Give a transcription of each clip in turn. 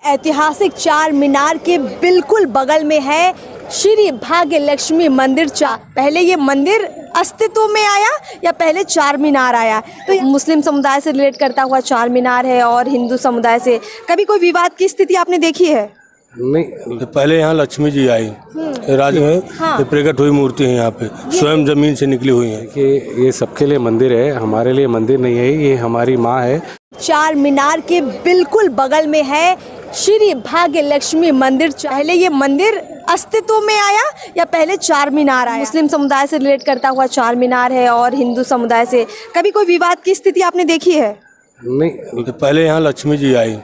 ऐतिहासिक चार मीनार के बिल्कुल बगल में है श्री भाग्य लक्ष्मी मंदिर। पहले ये मंदिर अस्तित्व में आया या पहले चार मीनार आया? तो ये मुस्लिम समुदाय से रिलेट करता हुआ चार मीनार है और हिंदू समुदाय से कभी कोई विवाद की स्थिति आपने देखी है? नहीं, पहले यहाँ लक्ष्मी जी आई राज है। हाँ। ये प्रकट हुई मूर्ति है यहाँ पे, स्वयं जमीन से निकली हुई है। कि ये सबके लिए मंदिर है, हमारे लिए मंदिर नहीं है, ये हमारी माँ है। चार मीनार के बिल्कुल बगल में है श्री भाग्य लक्ष्मी मंदिर। पहले ये मंदिर अस्तित्व में आया या पहले चार मीनार आया? मुस्लिम समुदाय से रिलेट करता हुआ चार मीनार है और हिंदू समुदाय से कभी कोई विवाद की स्थिति आपने देखी है? नहीं, पहले यहाँ लक्ष्मी जी आई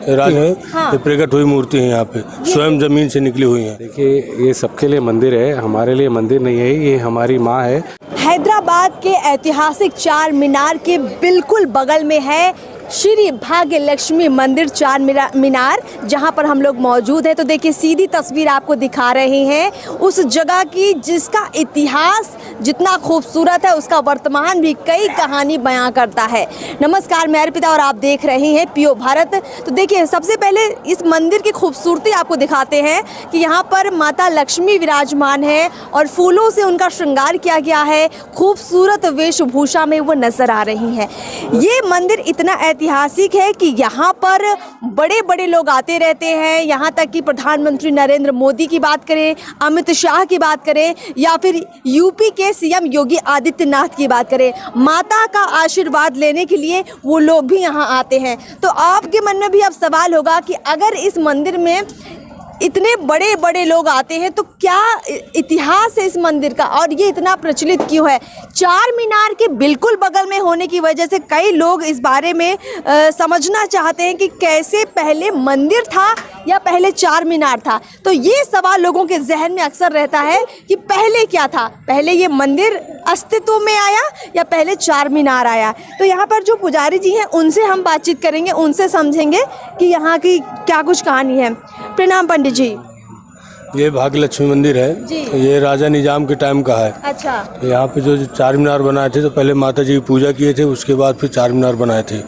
राज है। हाँ। ये प्रकट हुई मूर्ति है यहाँ पे, स्वयं जमीन से निकली हुई है। देखिए, ये सबके लिए मंदिर है, हमारे लिए मंदिर नहीं है, ये हमारी माँ है। हैदराबाद के ऐतिहासिक चार मीनार के बिल्कुल बगल में है श्री भाग्य लक्ष्मी मंदिर, चार मीनार, जहां पर हम लोग मौजूद हैं। तो देखिए, सीधी तस्वीर आपको दिखा रहे हैं उस जगह की जिसका इतिहास जितना खूबसूरत है उसका वर्तमान भी कई कहानी बयां करता है। नमस्कार, मैं अर्पिता और आप देख रहे हैं पीओ भारत। तो देखिए, सबसे पहले इस मंदिर की खूबसूरती आपको दिखाते हैं कि यहाँ पर माता लक्ष्मी विराजमान है और फूलों से उनका श्रृंगार किया गया है। खूबसूरत वेशभूषा में वो नजर आ रही हैं। ये मंदिर इतना ऐतिहासिक है कि यहाँ पर बड़े बड़े लोग आते रहते हैं। यहाँ तक कि प्रधानमंत्री नरेंद्र मोदी की बात करें, अमित शाह की बात करें या फिर यूपी के सीएम योगी आदित्यनाथ की बात करें, माता का आशीर्वाद लेने के लिए वो लोग भी यहाँ आते हैं। तो आपके मन में भी अब सवाल होगा कि अगर इस मंदिर में इतने बड़े बड़े लोग आते हैं तो क्या इतिहास है इस मंदिर का और ये इतना प्रचलित क्यों है? चार मीनार के बिल्कुल बगल में होने की वजह से कई लोग इस बारे में समझना चाहते हैं कि कैसे पहले मंदिर था या पहले चार मीनार था। तो ये सवाल लोगों के जहन में अक्सर रहता है कि पहले क्या था, पहले ये मंदिर अस्तित्व में आया या पहले चार मीनार आया? तो यहाँ पर जो पुजारी जी हैं उनसे हम बातचीत करेंगे, उनसे समझेंगे कि यहाँ की क्या कुछ कहानी है। प्रणाम पंडित जी। ये भाग्य लक्ष्मी मंदिर है, ये राजा निजाम के टाइम का है। अच्छा। यहाँ पे जो चार मीनार बनाए थे तो पहले माता जी की पूजा किए थे, उसके बाद फिर चार मीनार बनाए थे।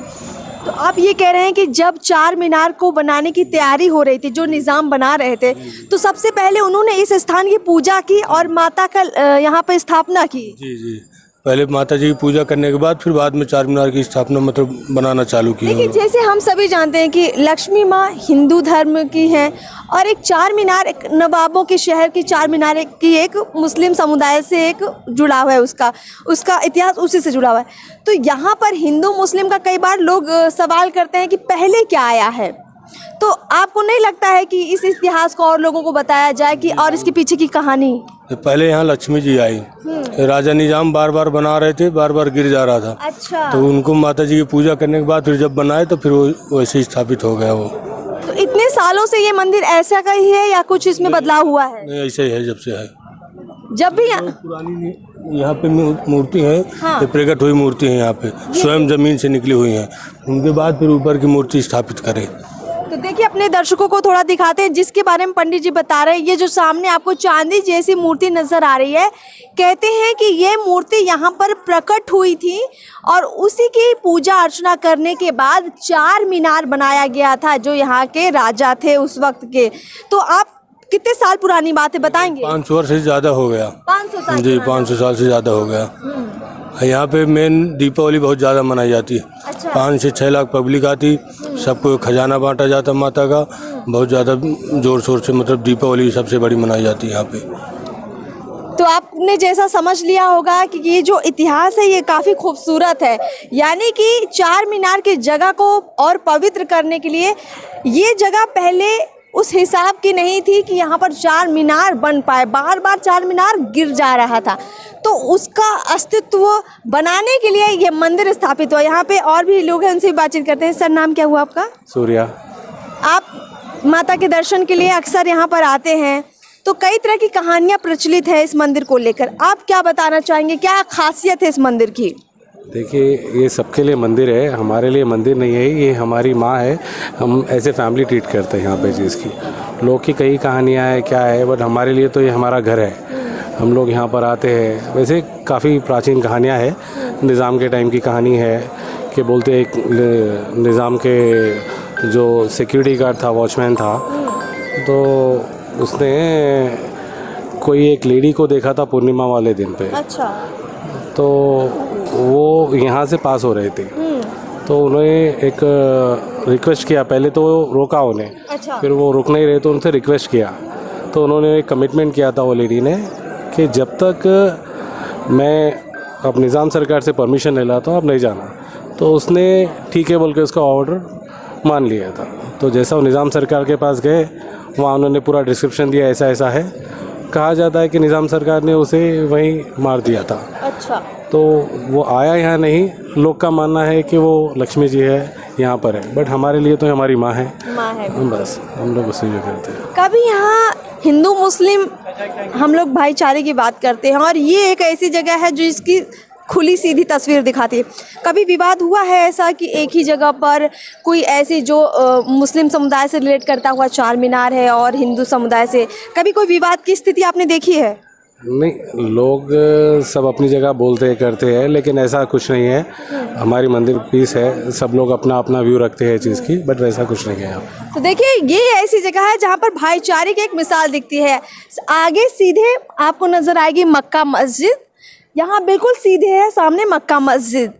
तो आप ये कह रहे हैं कि जब चार मीनार को बनाने की तैयारी हो रही थी, जो निजाम बना रहे थे, तो सबसे पहले उन्होंने इस स्थान की पूजा की और माता का यहाँ पर स्थापना की? जी जी, पहले माता जी की पूजा करने के बाद फिर बाद में चार मीनार की स्थापना मतलब बनाना चालू की। देखिए, जैसे हम सभी जानते हैं कि लक्ष्मी माँ हिंदू धर्म की हैं और एक चार मीनार एक नवाबों के शहर की चार मीनार की एक मुस्लिम समुदाय से एक जुड़ा हुआ है, उसका इतिहास उसी से जुड़ा हुआ है। तो यहाँ पर हिंदू मुस्लिम का कई बार लोग सवाल करते हैं कि पहले क्या आया है। तो आपको नहीं लगता है कि इस इतिहास को और लोगों को बताया जाए कि और इसके पीछे की कहानी? तो पहले यहाँ लक्ष्मी जी आई, राजा निजाम बार बार बना रहे थे, बार बार गिर जा रहा था। अच्छा। तो उनको माता जी की पूजा करने के बाद फिर जब बनाए तो फिर वो वैसे ही स्थापित हो गया वो। तो इतने सालों से ये मंदिर ऐसा का ही है या कुछ इसमें बदलाव हुआ है? नहीं, ऐसा ही है जब से है। जब भी पुरानी यहाँ पे मूर्ति है। हाँ। ये प्रकट हुई मूर्ति है यहाँ पे, स्वयं जमीन से निकली हुई है। उनके बाद फिर ऊपर की मूर्ति स्थापित करे। तो देखिए, अपने दर्शकों को थोड़ा दिखाते हैं जिसके बारे में पंडित जी बता रहे हैं। ये जो सामने आपको चांदी जैसी मूर्ति नजर आ रही है, कहते हैं कि ये मूर्ति यहाँ पर प्रकट हुई थी और उसी की पूजा अर्चना करने के बाद चार मीनार बनाया गया था जो यहाँ के राजा थे उस वक्त के। तो आप कितने साल पुरानी बात है बताएंगे? 500 वर्ष से ज्यादा हो गया। 500 साल? जी, 500 साल से ज्यादा हो गया। यहाँ पे मेन दीपावली बहुत ज़्यादा मनाई जाती है। अच्छा। 5 से 6 लाख पब्लिक आती, सबको खजाना बांटा जाता माता का, बहुत ज़्यादा जोर शोर से मतलब दीपावली सबसे बड़ी मनाई जाती है यहाँ पे। तो आपने जैसा समझ लिया होगा कि ये जो इतिहास है ये काफ़ी खूबसूरत है, यानी कि चार मीनार की जगह को और पवित्र करने के लिए ये जगह पहले उस हिसाब की नहीं थी कि यहाँ पर चार मीनार बन पाए, बार बार चार मीनार गिर जा रहा था। तो उसका अस्तित्व बनाने के लिए ये मंदिर स्थापित हुआ। यहाँ पे और भी लोग हैं, उनसे बातचीत करते हैं। सर, नाम क्या हुआ आपका? सूर्या। आप माता के दर्शन के लिए अक्सर यहाँ पर आते हैं, तो कई तरह की कहानियाँ प्रचलित है इस मंदिर को लेकर। आप क्या बताना चाहेंगे, क्या खासियत है इस मंदिर की? देखिए, ये सबके लिए मंदिर है, हमारे लिए मंदिर नहीं है, ये हमारी माँ है। हम ऐसे फैमिली ट्रीट करते हैं यहाँ पे चीज़ की। लोग की कई कहानियाँ है क्या है, बट हमारे लिए तो ये हमारा घर है। हम लोग यहाँ पर आते हैं। वैसे काफ़ी प्राचीन कहानियाँ है, निज़ाम के टाइम की कहानी है कि बोलते एक निज़ाम के जो सिक्योरिटी गार्ड था, वॉचमैन था, तो उसने कोई एक लेडी को देखा था पूर्णिमा वाले दिन पे। अच्छा। तो वो यहाँ से पास हो रहे थे, तो उन्होंने एक रिक्वेस्ट किया। पहले तो रोका उन्हें, अच्छा। फिर वो रुक नहीं रहे तो उनसे रिक्वेस्ट किया। तो उन्होंने एक कमिटमेंट किया था वो लेडी ने कि जब तक मैं अब निज़ाम सरकार से परमिशन ले लाता हूँ, अब नहीं जाना। तो उसने ठीक है बोल के उसका ऑर्डर मान लिया था। तो जैसा वो निज़ाम सरकार के पास गए, वहाँ उन्होंने पूरा डिस्क्रिप्शन दिया, ऐसा ऐसा है। कहा जाता है कि निज़ाम सरकार ने उसे वहीं मार दिया था। अच्छा। तो वो आया यहाँ नहीं, लोग का मानना है कि वो लक्ष्मी जी है, यहाँ पर है, बट हमारे लिए तो हमारी माँ है। माँ है। बस हम लोग उसे ये करते हैं। कभी यहाँ हिंदू मुस्लिम हम लोग भाईचारे की बात करते हैं और ये एक ऐसी जगह है जो इसकी खुली सीधी तस्वीर दिखाती है। कभी विवाद हुआ है ऐसा कि एक ही जगह पर कोई ऐसी जो मुस्लिम समुदाय से रिलेट करता हुआ चार मीनार है और हिंदू समुदाय से, कभी कोई विवाद की स्थिति आपने देखी है? नहीं, लोग सब अपनी जगह बोलते करते हैं, लेकिन ऐसा कुछ नहीं है। हमारी मंदिर पीस है, सब लोग अपना अपना व्यू रखते हैं चीज़ की, बट वैसा कुछ नहीं है यहाँ पे। तो देखिए, ये ऐसी जगह है जहाँ पर भाईचारे की एक मिसाल दिखती है। आगे सीधे आपको नजर आएगी मक्का मस्जिद, यहाँ बिल्कुल सीधे है सामने मक्का मस्जिद।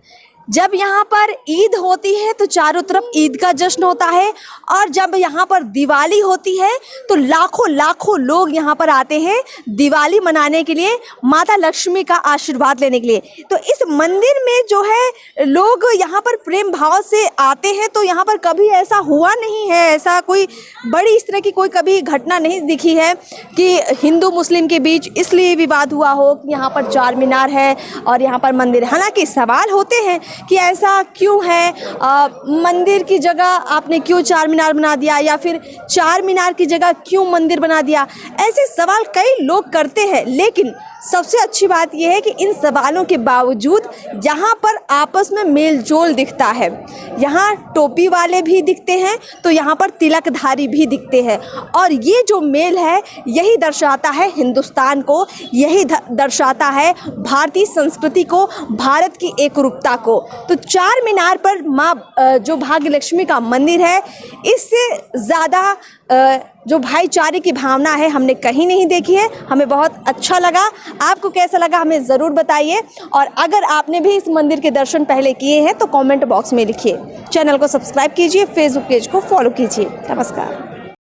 जब यहाँ पर ईद होती है तो चारों तरफ ईद का जश्न होता है, और जब यहाँ पर दिवाली होती है तो लाखों लाखों लोग यहाँ पर आते हैं दिवाली मनाने के लिए, माता लक्ष्मी का आशीर्वाद लेने के लिए। तो इस मंदिर में जो है लोग यहाँ पर प्रेम भाव से आते हैं। तो यहाँ पर कभी ऐसा हुआ नहीं है, ऐसा कोई बड़ी इस तरह की कोई कभी घटना नहीं दिखी है कि हिंदू मुस्लिम के बीच इसलिए विवाद हुआ हो कि यहाँ पर चार मीनार है और यहाँ पर मंदिर है। हालांकि सवाल होते हैं कि ऐसा क्यों है, मंदिर की जगह आपने क्यों चार मीनार बना दिया, या फिर चार मीनार की जगह क्यों मंदिर बना दिया। ऐसे सवाल कई लोग करते हैं, लेकिन सबसे अच्छी बात यह है कि इन सवालों के बावजूद यहाँ पर आपस में मेल जोल दिखता है। यहाँ टोपी वाले भी दिखते हैं तो यहाँ पर तिलकधारी भी दिखते हैं, और ये जो मेल है यही दर्शाता है हिंदुस्तान को, यही दर्शाता है भारतीय संस्कृति को, भारत की एकरूपता को। तो चार मीनार पर माँ जो भाग्य लक्ष्मी का मंदिर है, इससे ज़्यादा जो भाईचारे की भावना है हमने कहीं नहीं देखी है। हमें बहुत अच्छा लगा। आपको कैसा लगा हमें ज़रूर बताइए, और अगर आपने भी इस मंदिर के दर्शन पहले किए हैं तो कमेंट बॉक्स में लिखिए। चैनल को सब्सक्राइब कीजिए, फेसबुक पेज को फॉलो कीजिए। नमस्कार।